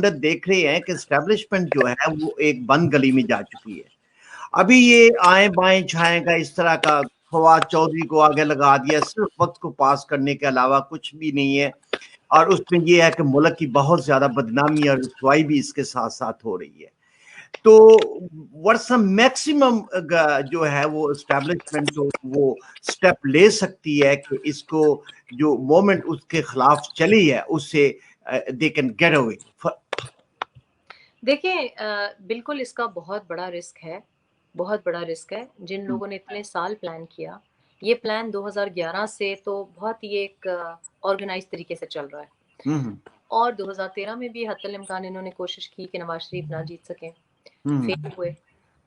دیکھ رہے ہیں کہ اسٹیبلشمنٹ جو ہے وہ ایک بند گلی میں جا چکی ہے. ابھی یہ آئیں بائیں چھائیں کا اس طرح کا فواد چودھری کو آگے لگا دیا, صرف وقت کو پاس کرنے کے علاوہ کچھ بھی نہیں ہے, اور اس میں یہ ہے کہ ملک کی بہت زیادہ بدنامی اور رسوائی بھی اس کے ساتھ ساتھ ہو رہی ہے. تو ورثہ میکسیمم جو ہے وہ اسٹیبلشمنٹ جو وہ سٹیپ لے سکتی ہے کہ اس کو جو مومنٹ اس کے خلاف چلی ہے اس سے they can get away. دیکھیں بالکل اس کا بہت بڑا رسک ہے, بہت بڑا رسک ہے. جن لوگوں نے اتنے سال پلان کیا, یہ پلان 2011 سے تو بہت ہی ایک آرگنائز طریقے سے چل رہا ہے, اور 2013 میں بھی حتی الامکان انہوں نے کوشش کی کہ نواز شریف نہ جیت سکیں, فیل ہوئے.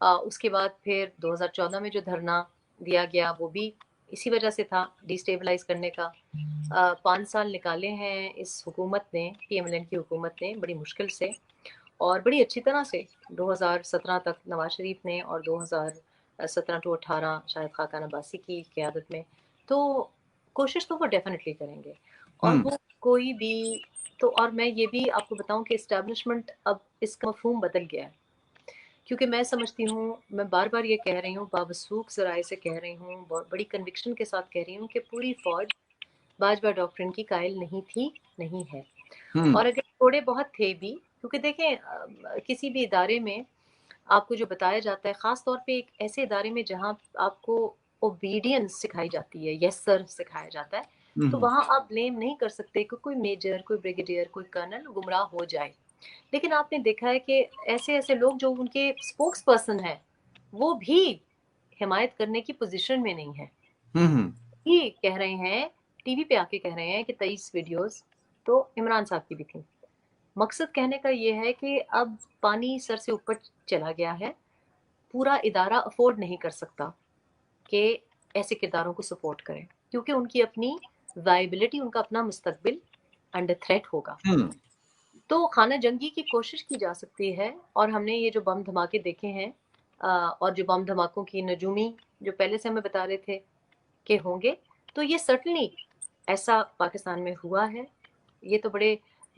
اس کے بعد پھر 2014 میں جو دھرنا دیا گیا وہ بھی اسی وجہ سے تھا, ڈی اسٹیبلائز کرنے کا. 5 سال نکالے ہیں اس حکومت نے, پی ایم ایل این کی حکومت نے, بڑی مشکل سے اور بڑی اچھی طرح سے. 2017 تک نواز شریف نے اور 2017 to 18 شاید خاقان عباسی کی قیادت میں, تو کوشش تو وہ ڈیفینیٹلی کریں گے. اور وہ کوئی بھی تو, اور میں یہ بھی آپ کو بتاؤں کہ اسٹیبلشمنٹ اب اس کا مفہوم بدل گیا ہے, کیونکہ میں سمجھتی ہوں, میں بار بار یہ کہہ رہی ہوں, باوثوق ذرائع سے کہہ رہی ہوں, بہت بڑی کنوکشن کے ساتھ کہہ رہی ہوں کہ پوری فوج باجوہ ڈاکٹرن کی قائل نہیں تھی, نہیں ہے. اور اگر تھوڑے بہت تھے بھی, کیونکہ دیکھیں کسی بھی ادارے میں آپ کو جو بتایا جاتا ہے, خاص طور پہ ایک ایسے ادارے میں جہاں آپ کو اوبیڈینس سکھائی جاتی ہے, یس سر سکھایا جاتا ہے, تو وہاں آپ بلیم نہیں کر سکتے کہ کوئی میجر, کوئی بریگیڈیئر, کوئی کرنل گمراہ ہو جائے. لیکن آپ نے دیکھا ہے کہ ایسے ایسے لوگ جو ان کے اسپوکس پرسن ہیں وہ بھی حمایت کرنے کی پوزیشن میں نہیں ہے. یہ کہہ رہے ہیں ٹی وی پہ آ کے کہہ رہے ہیں کہ 23 ویڈیوز تو عمران صاحب کی بھی تھیں. مقصد کہنے کا یہ ہے کہ اب پانی سر سے اوپر چلا گیا ہے, پورا ادارہ افورڈ نہیں کر سکتا کہ ایسے کرداروں کو سپورٹ کریں, کیونکہ ان کی اپنی وائبلٹی, ان کا اپنا مستقبل انڈر تھریٹ ہوگا. تو خانہ جنگی کی کوشش کی جا سکتی ہے, اور ہم نے یہ جو بم دھماکے دیکھے ہیں, اور جو بم دھماکوں کی نجومی جو پہلے سے ہمیں بتا رہے تھے کہ ہوں گے, تو یہ سرٹنلی ایسا پاکستان میں ہوا ہے. یہ تو بڑے,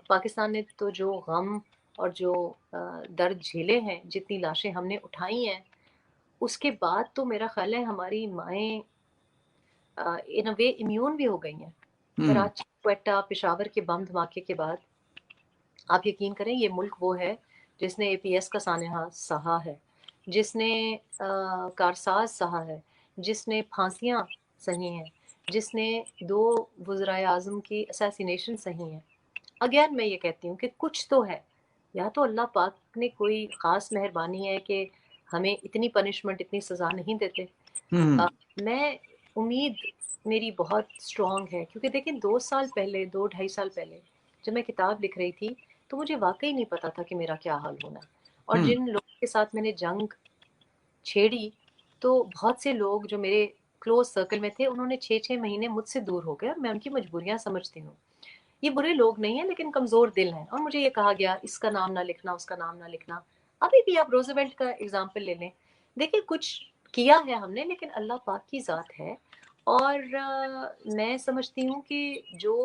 پاکستان نے تو جو غم اور جو درد جھیلے ہیں, جتنی لاشیں ہم نے اٹھائی ہیں, اس کے بعد تو میرا خیال ہے ہماری مائیں ان اے وے امیون بھی ہو گئی ہیں. کراچی, کوئٹہ, پشاور کے بم دھماکے کے بعد آپ یقین کریں یہ ملک وہ ہے جس نے اے پی ایس کا سانحہ سہا ہے, جس نے کارساز سہا ہے, جس نے پھانسیاں سہی ہیں, جس نے 2 وزرائے اعظم کی اسیسینیشن سہی ہیں. اگین میں یہ کہتی ہوں کہ کچھ تو ہے, یا تو اللہ پاک نے کوئی خاص مہربانی ہے کہ ہمیں اتنی پنشمنٹ, اتنی سزا نہیں دیتے. میں امید میری بہت اسٹرانگ ہے, کیونکہ دیکھیں 2 سال پہلے, 2-2.5 سال پہلے جب میں کتاب لکھ رہی تھی تو مجھے واقعی نہیں پتا تھا کہ میرا کیا حال ہونا ہے. اور جن لوگوں کے ساتھ میں نے جنگ چھیڑی, تو بہت سے لوگ جو میرے کلوز سرکل میں تھے, انہوں نے 6-6 مہینے مجھ سے دور ہو گئے, اور میں ان کی مجبوریاں سمجھتی ہوں. یہ برے لوگ نہیں ہیں لیکن کمزور دل ہیں, اور مجھے یہ کہا گیا اس کا نام نہ لکھنا, اس کا نام نہ لکھنا. ابھی بھی آپ روزویلٹ کا اگزامپل لے لیں, دیکھیں کچھ کیا ہے ہم نے, لیکن اللہ پاک کی ذات ہے. اور میں سمجھتی ہوں کہ جو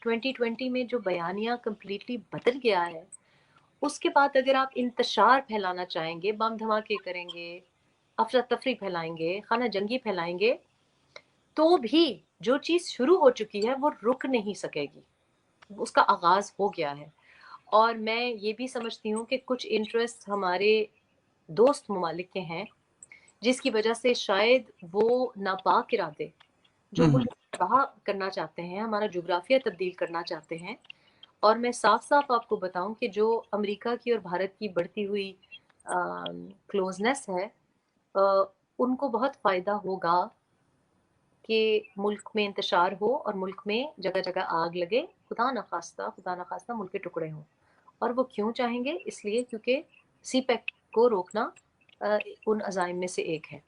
2020 میں جو بیانیہ کمپلیٹلی بدل گیا ہے, اس کے بعد اگر آپ انتشار پھیلانا چاہیں گے, بم دھماکے کریں گے, افراتفری پھیلائیں گے, خانہ جنگی پھیلائیں گے, تو بھی جو چیز شروع ہو چکی ہے وہ رک نہیں سکے گی, اس کا آغاز ہو گیا ہے. اور میں یہ بھی سمجھتی ہوں کہ کچھ انٹرسٹ ہمارے دوست ممالک کے ہیں, جس کی وجہ سے شاید وہ ناپاک ارادے جو ملک تباہ کرنا چاہتے ہیں, ہمارا جغرافیہ تبدیل کرنا چاہتے ہیں. اور میں صاف صاف آپ کو بتاؤں کہ جو امریکہ کی اور بھارت کی بڑھتی ہوئی کلوزنس ہے, ان کو بہت فائدہ ہوگا کہ ملک میں انتشار ہو اور ملک میں جگہ جگہ آگ لگے, خدا نخواستہ ملک کے ٹکڑے ہوں. اور وہ کیوں چاہیں گے؟ اس لیے کیونکہ سی پیک کو روکنا ان عزائم میں سے ایک ہے.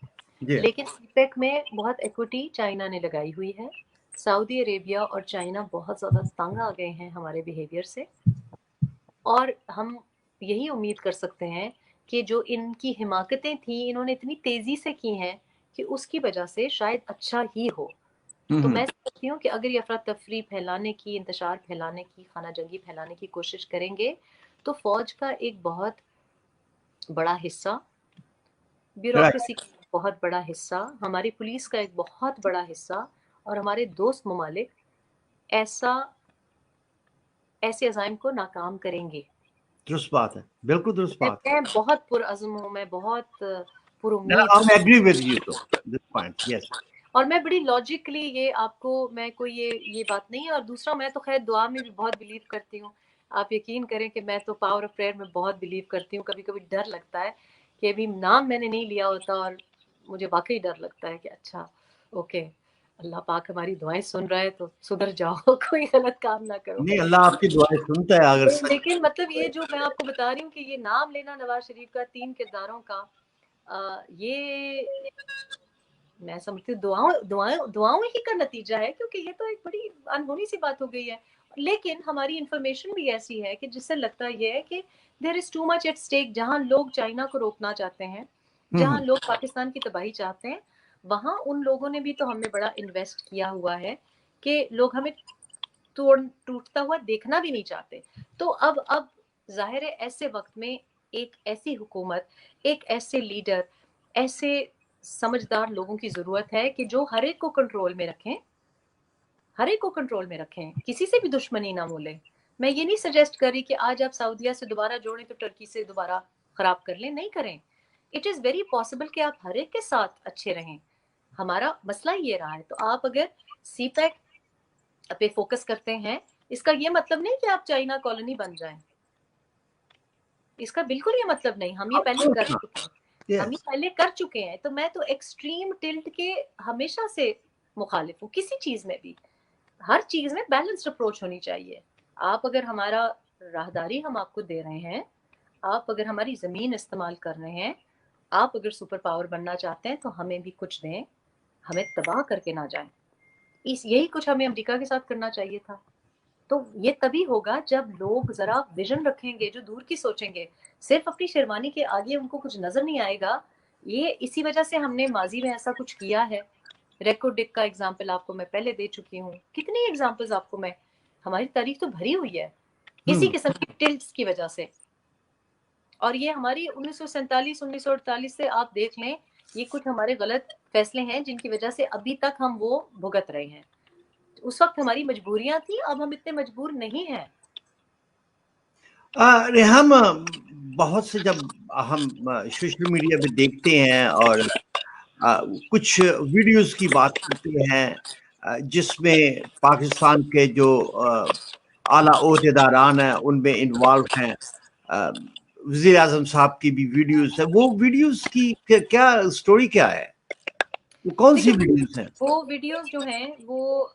لیکن سی پیک میں بہت ایکوٹی چائنا نے لگائی ہوئی ہے. سعودی عربیہ اور چائنا بہت زیادہ تنگ آ گئے ہیں ہمارے بیہیویئر سے, اور ہم یہی امید کر سکتے ہیں کہ جو ان کی حماقتیں تھیں انہوں نے اتنی تیزی سے کی ہیں کہ اس کی وجہ سے شاید اچھا ہی ہو. تو میں سمجھتی ہوں کہ اگر یہ افراتفری پھیلانے کی, انتشار پھیلانے کی, خانہ جنگی پھیلانے کی کوشش کریں گے, تو فوج کا ایک بہت بڑا حصہ، بیوروکریسی کا ایک بہت بڑا حصہ، ہماری پولیس کا ایک بہت بڑا حصہ اور ہمارے دوست ممالک ایسے عزائم کو ناکام کریں گے. درست بات ہے، بالکل درست بات ہے. میں بہت پرعزم ہوں، میں بہت پر امید ہوں. I agree with you though, this point, yes. اور میں بڑی لاجکلی یہ آپ کو میں کوئی یہ بات نہیں ہے. اور دوسرا میں تو خیر دعا میں بھی بہت بلیو کرتی ہوں. آپ یقین کریں کہ میں تو پاور آف پریئر میں بہت بلیو کرتی ہوں. کبھی کبھی ڈر لگتا ہے کہ ابھی نام میں نے نہیں لیا ہوتا اور مجھے واقعی ڈر لگتا ہے کہ اچھا اوکے اللہ پاک ہماری دعائیں سن رہا ہے تو سدھر جاؤ، کوئی غلط کام نہ کرو. نہیں، اللہ آپ کی دعائیں سنتا ہے. اگر لیکن مطلب یہ جو میں آپ کو بتا رہی ہوں کہ یہ نام لینا نواز شریف کا 3 کرداروں کا، یہ میں سمجھتی ہوں دعاؤں ہی کا نتیجہ ہے، کیونکہ یہ تو ایک بڑی انہونی سی بات ہو گئی ہے. لیکن ہماری انفارمیشن بھی ایسی ہے کہ جس سے لگتا یہ ہے کہ دیر از ٹو مچ ایٹ اسٹیک. جہاں لوگ چائنا کو روکنا چاہتے ہیں، جہاں لوگ پاکستان کی تباہی چاہتے ہیں، وہاں ان لوگوں نے بھی تو ہمیں بڑا انویسٹ کیا ہوا ہے کہ لوگ ہمیں ٹوٹتا ہوا دیکھنا بھی نہیں چاہتے. تو اب ظاہر ہے ایسے وقت میں ایک ایسی حکومت، ایک ایسے لیڈر، ایسے سمجھدار لوگوں کی ضرورت ہے کہ جو ہر ایک کو کنٹرول میں رکھیں، ہر ایک کو کنٹرول میں رکھیں، کسی سے بھی دشمنی نہ مولیں. میں یہ نہیں سجیسٹ کر رہی کہ آج آپ سعودیہ سے دوبارہ جوڑیں تو ٹرکی سے دوبارہ خراب کر لیں، نہیں کریں. اٹ از ویری پاسبل کہ آپ ہر ایک کے ساتھ اچھے رہیں. ہمارا مسئلہ یہ رہا ہے. تو آپ اگر سی پیک پہ فوکس کرتے ہیں، اس کا یہ مطلب نہیں کہ آپ چائنا کالونی بن جائیں. اس کا بالکل یہ مطلب نہیں. ہم یہ پہلے کر چکے ہیں، ہم یہ پہلے کر چکے ہیں. تو میں تو ایکسٹریم ٹلٹ کے ہمیشہ سے مخالف ہوں. کسی چیز میں بھی، ہر چیز میں بیلنسڈ اپروچ ہونی چاہیے. آپ اگر ہمارا راہداری ہم آپ کو دے رہے ہیں، آپ اگر ہماری زمین استعمال کر رہے ہیں، آپ اگر سپر پاور بننا چاہتے ہیں تو ہمیں بھی کچھ دیں، ہمیں تباہ کر کے نہ جائیں. یہی کچھ ہمیں امریکہ کے ساتھ کرنا چاہیے تھا. تو یہ تبھی ہوگا جب لوگ ذرا ویژن رکھیں گے، جو دور کی سوچیں گے. صرف اپنی شیروانی کے آگے ان کو کچھ نظر نہیں آئے گا. یہ اسی وجہ سے ہم نے ماضی میں ایسا کچھ کیا ہے. ریکو ڈک کا ایگزامپل آپ کو میں پہلے دے چکی ہوں. کتنی ایگزامپلز آپ کو ہماری تاریخ تو بھری ہوئی ہے اسی قسم کی ٹلٹس کی وجہ سے. اور یہ ہماری 1947 1948 سے آپ دیکھ لیں، یہ کچھ ہمارے غلط فیصلے ہیں جن کی وجہ سے ابھی تک ہم وہ بھگت رہے ہیں. اس وقت ہماری مجبوریاں تھیں، اب ہم اتنے مجبور نہیں ہیں. ہم بہت سے جب ہم سوشل میڈیا پہ دیکھتے ہیں اور کچھ ویڈیوز کی بات کرتے ہیں جس میں پاکستان کے جو اعلیٰ عہدیداران ہیں ان میں انوالو ہیں، وزیر اعظم صاحب کی بھی ویڈیوز ہیں. وہ ویڈیوز کی کیا سٹوری کیا ہے؟ وہ کون سی ویڈیوز ہیں؟ وہ ویڈیوز جو ہیں وہ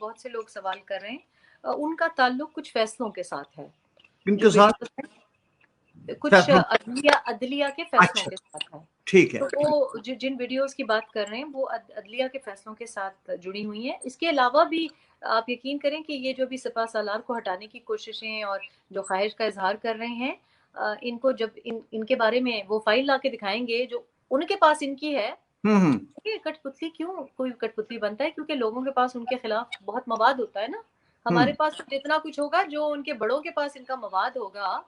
بہت سے لوگ سوال کر رہے ہیں، ان کا تعلق کچھ فیصلوں کے ساتھ ہے. کن جو کے ساتھ؟ کچھ عدلیہ کے فیصلوں کے ساتھ ہے. ٹھیک ہے. تو وہ جن ویڈیوز کی بات کر رہے ہیں وہ عدلیہ کے فیصلوں کے ساتھ جڑی ہوئی ہیں. اس کے علاوہ بھی آپ یقین کریں کہ یہ جو بھی سپہ سالار کو ہٹانے کی کوششیں اور جو خواہش کا اظہار کر رہے ہیں، ان کو جب ان کے بارے میں وہ فائل لا کے دکھائیں گے جو ان کے پاس ان کی ہے. کٹ پتلی کیوں کوئی کٹ پتلی بنتا ہے؟ کیونکہ لوگوں کے پاس ان کے خلاف بہت مواد ہوتا ہے نا. ہمارے پاس جتنا کچھ ہوگا جو ان کے بڑوں کے پاس ان کا مواد ہوگا.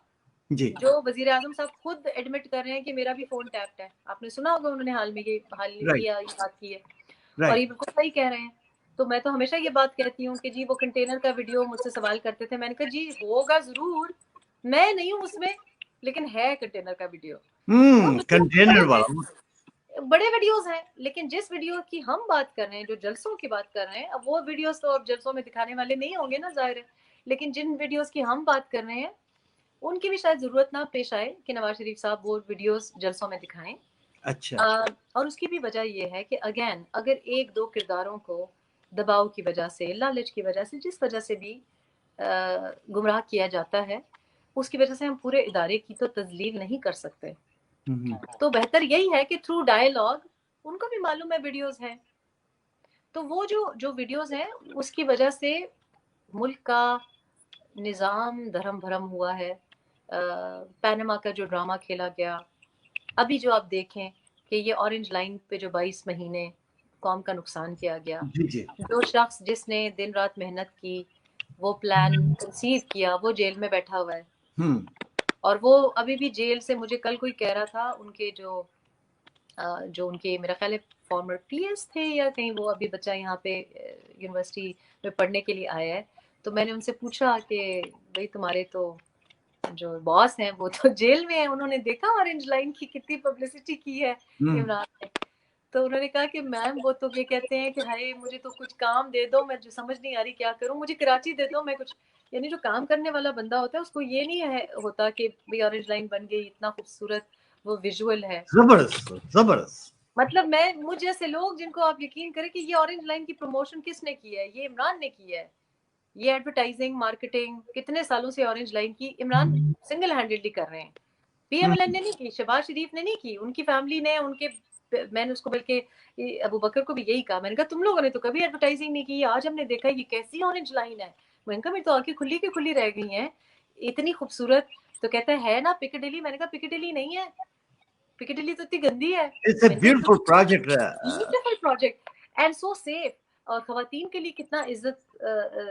جو وزیر اعظم صاحب خود ایڈمٹ کر رہے ہیں کہ میرا بھی فون ٹیپڈ ہے. آپ نے سنا ہوگا انہوں نے حال میں یہ بات کی ہے اور یہ بالکل صحیح کہہ رہے ہیں. تو میں تو ہمیشہ یہ بات کہتی ہوں کہ جی وہ کنٹینر کا ویڈیو مجھ سے سوال کرتے تھے. میں نے کہا جی ہوگا ضرور، میں نہیں ہوں اس میں، لیکن ہے کنٹینر کا ویڈیو. کنٹینر والا بڑے ویڈیوز ہیں. لیکن جس ویڈیو کی ہم بات کر رہے ہیں، جو جلسوں کی بات کر رہے ہیں، اب وہ ویڈیوز تو اب جلسوں میں دکھانے والے نہیں ہوں گے نا، ظاہر ہے. لیکن جن ویڈیوز کی ہم بات کر رہے ہیں ان کی بھی شاید ضرورت نہ پیش آئے کہ نواز شریف صاحب وہ ویڈیوز جلسوں میں دکھائیں. اچھا. اور اس کی بھی وجہ یہ ہے کہ اگین اگر ایک دو کرداروں کو دباؤ کی وجہ سے، لالچ کی وجہ سے، جس وجہ سے بھی گمراہ کیا جاتا ہے، اس کی وجہ سے ہم پورے ادارے کی تو تذلیل نہیں کر سکتے. تو بہتر یہی ہے کہ تھرو ڈائیلاگ ان کو بھی معلوم ہے ویڈیوز ہیں. تو وہ جو ویڈیوز ہیں اس کی وجہ سے ملک کا نظام دھرم بھرم ہوا ہے. پینما کا جو ڈرامہ کھیلا گیا، ابھی جو آپ دیکھیں کہ یہ اورنج لائن پہ جو 22 مہینے قوم کا نقصان کیا گیا، جو شخص جس نے دن رات محنت کی، وہ پلان کنسیو کیا، وہ جیل میں بیٹھا ہوا ہے. اور وہ ابھی بھی جیل سے, مجھے کل کوئی کہہ رہا تھا ان کے جو ان کے میرا خیال ہے فارمر پی ایس تھے یا کہیں, وہ ابھی بچہ یہاں پہ یونیورسٹی میں پڑھنے کے لیے آیا ہے. تو میں نے ان سے پوچھا کہ بھائی تمہارے تو جو باس ہیں وہ تو جیل میں ہیں, انہوں نے دیکھا اورنج لائن کی کتنی پبلسٹی کی ہے عمران نے. تو انہوں نے کہا کہ میم وہ تو یہ کہتے ہیں کہ ہائے مجھے تو کچھ کام دے دو, میں جو سمجھ نہیں آ رہی کیا کروں, مجھے کراچی دے دو, میں کچھ, یعنی جو کام کرنے والا بندہ ہوتا ہے اس کو یہ نہیں ہے ہوتا کہ بھئی اورنج لائن بن گئی, اتنا خوبصورت وہ ویژول ہے, زبردست زبردست. مطلب مجھ جیسے لوگ جن کو آپ یقین کریں کہ یہ اورنج لائن کی پروموشن کس نے کی ہے, یہ عمران نے کی ہے, یہ ایڈورٹائزنگ مارکیٹنگ کتنے سالوں سے اورنج لائن کی عمران سنگل ہینڈیڈلی کر رہے ہیں. پی ایم ایل این نے نہیں کی, شہباز شریف نے نہیں کی, ان کی فیملی نے, ان کے, میں نے اس کو بلکہ ابو بکر کو بھی یہی کہا, میں نے کہا تم لوگوں نے تو کبھی ایڈورٹائزنگ نہیں کی, آج ہم نے دیکھا یہ کیسی اورنج لائن ہے. میں نے کہا میری تو آنکھیں کھلی کی کھلی رہ گئی ہیں, اتنی خوبصورت. تو کہتا ہے نا پکڈیلی, میں نے کہا پکڈیلی نہیں ہے, پکڈیلی تو اتنی گندی ہے. It's a beautiful project. Beautiful project and so safe, اور خواتین کے لیے کتنا عزت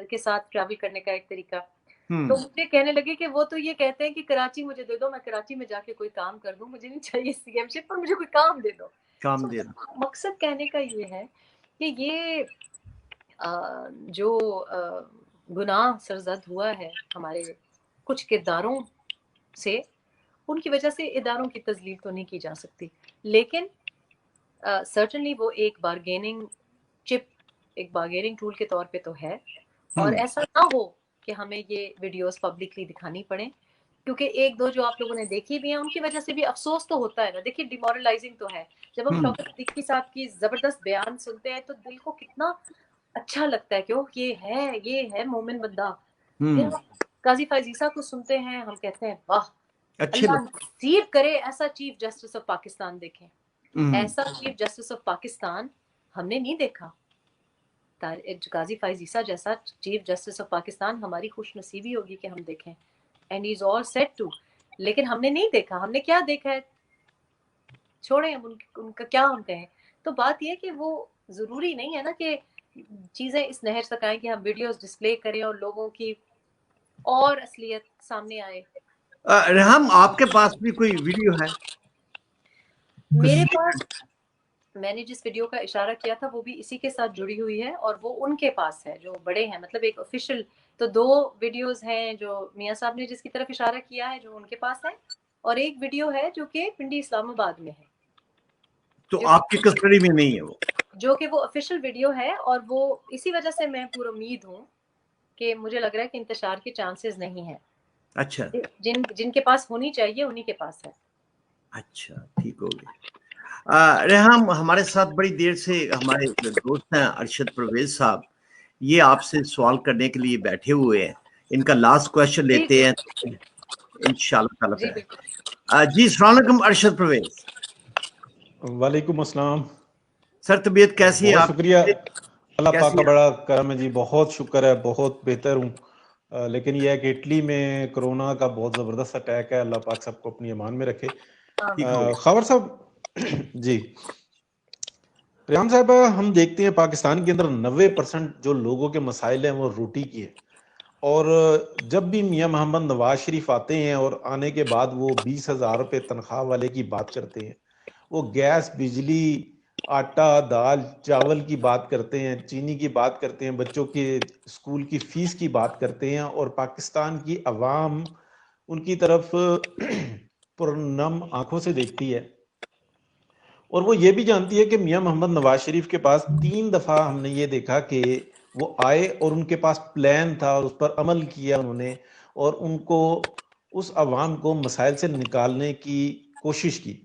کے ساتھ ٹریول کرنے کا ایک طریقہ. تو مجھے کہنے لگے کہ وہ تو یہ کہتے ہیں کہ کراچی مجھے دے دو, میں کراچی میں جا کے کوئی کام کر دوں, مجھے نہیں چاہیے سی ایم شپ, پر مجھے کوئی کام دے دو. کام دے دو. مقصد کہنے کا یہ ہے کہ یہ جو گناہ سرزد ہوا ہے ہمارے کچھ کرداروں سے, ان کی وجہ سے اداروں کی تذلیل تو نہیں کی جا سکتی, لیکن سرٹنلی وہ ایک بارگیننگ چپ, ایک بارگیننگ ٹول کے طور پہ تو ہے. اور ایسا نہ ہو کہ ہمیں یہ ویڈیوز پبلکلی دکھانی پڑیں, کیونکہ ایک دو جو آپ لوگوں نے دیکھی بھی ہیں ان کی وجہ سے بھی افسوس تو ہوتا ہے نا. دیکھیے ڈیمورلائزنگ تو ہے, جب ہم شوکت صدیقی صاحب کی زبردست بیان سنتے ہیں تو دل کو کتنا اچھا لگتا ہے کہ یہ ہے مومن بندہ. پھر قاضی فائز عیسیٰ کو سنتے ہیں, ہم کہتے ہیں واہ, اللہ نصیب کرے ایسا چیف جسٹس آف پاکستان دیکھیں. ایسا چیف جسٹس آف پاکستان ہم نے نہیں دیکھا. قاضی فائز عیسیٰ جیسا چیف جسٹس آف پاکستان ہماری خوش نصیبی ہوگی کہ ہم دیکھیں, and he is all set to. لیکن ہم نے نہیں دیکھا. ہم نے کیا دیکھا ہے, چھوڑیں ان کا کیا ہم کہیں. تو بات یہ کہ وہ ضروری نہیں ہے نا کہ چیزیں اس نہج تک آئیں کہ ہم ویڈیوز ڈسپلے کریں اور لوگوں کی اور اصلیت سامنے آئے. ریحام آپ کے پاس بھی کوئی ویڈیو ہے؟ میرے پاس, میں نے جس ویڈیو کا اشارہ کیا تھا وہ بھی اسی کے ساتھ جڑی ہوئی ہے, اور وہ ان کے پاس ہے جو بڑے ہیں, مطلب ایک آفیشیل. تو 2 ویڈیوز ہیں جو میاں صاحب نے جس کی طرف اشارہ کیا ہے جو ان کے پاس ہے, اور ایک ویڈیو ہے جو کہ پنڈی اسلام آباد میں ہے, تو آپ کی کسٹڈی میں نہیں ہے وہ, جو کہ وہ آفیشیل ویڈیو ہے. اور وہ اسی وجہ سے میں پورا امید ہوں کہ مجھے لگ رہا ہے کہ انتشار کے چانسز نہیں ہیں. اچھا, جن کے پاس ہونی چاہیے انہی کے پاس ہے. اچھا ٹھیک ہو گیا. ریحام ہمارے ساتھ بڑی دیر سے ہمارے دوست ہیں ارشد پرویز صاحب, یہ آپ سے سوال کرنے کے لیے بیٹھے ہوئے ہیں. ان کا لاسٹ کویشچن لیتے ہیں انشاءاللہ تعالی. جی السلام علیکم ارشد پرویز. وعلیکم السلام سر, طبیعت کیسی ہے؟ بہت شکریہ, اللہ پاک کا بڑا کرم ہے جی, بہت شکر ہے, بہت بہتر ہوں. لیکن یہ ہے کہ اٹلی میں کرونا کا بہت زبردست اٹیک ہے, اللہ پاک سب کو اپنی امان میں رکھے. خبر صاحب جی, ریحام صاحب ہم دیکھتے ہیں پاکستان کے اندر 90% جو لوگوں کے مسائل ہیں وہ روٹی کی ہے. اور جب بھی میاں محمد نواز شریف آتے ہیں اور آنے کے بعد وہ 20,000 روپے تنخواہ والے کی بات کرتے ہیں, وہ گیس, بجلی, آٹا, دال, چاول کی بات کرتے ہیں, چینی کی بات کرتے ہیں, بچوں کے اسکول کی فیس کی بات کرتے ہیں, اور پاکستان کی عوام ان کی طرف پرنم آنکھوں سے دیکھتی ہے. اور وہ یہ بھی جانتی ہے کہ میاں محمد نواز شریف کے پاس 3 دفعہ ہم نے یہ دیکھا کہ وہ آئے اور ان کے پاس پلان تھا اور اس پر عمل کیا انہوں نے, اور ان کو اس عوام کو مسائل سے نکالنے کی کوشش کی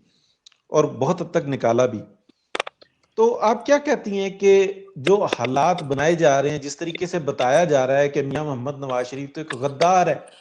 اور بہت حد تک نکالا بھی. تو آپ کیا کہتی ہیں کہ جو حالات بنائے جا رہے ہیں, جس طریقے سے بتایا جا رہا ہے کہ میاں محمد نواز شریف تو ایک غدار ہے,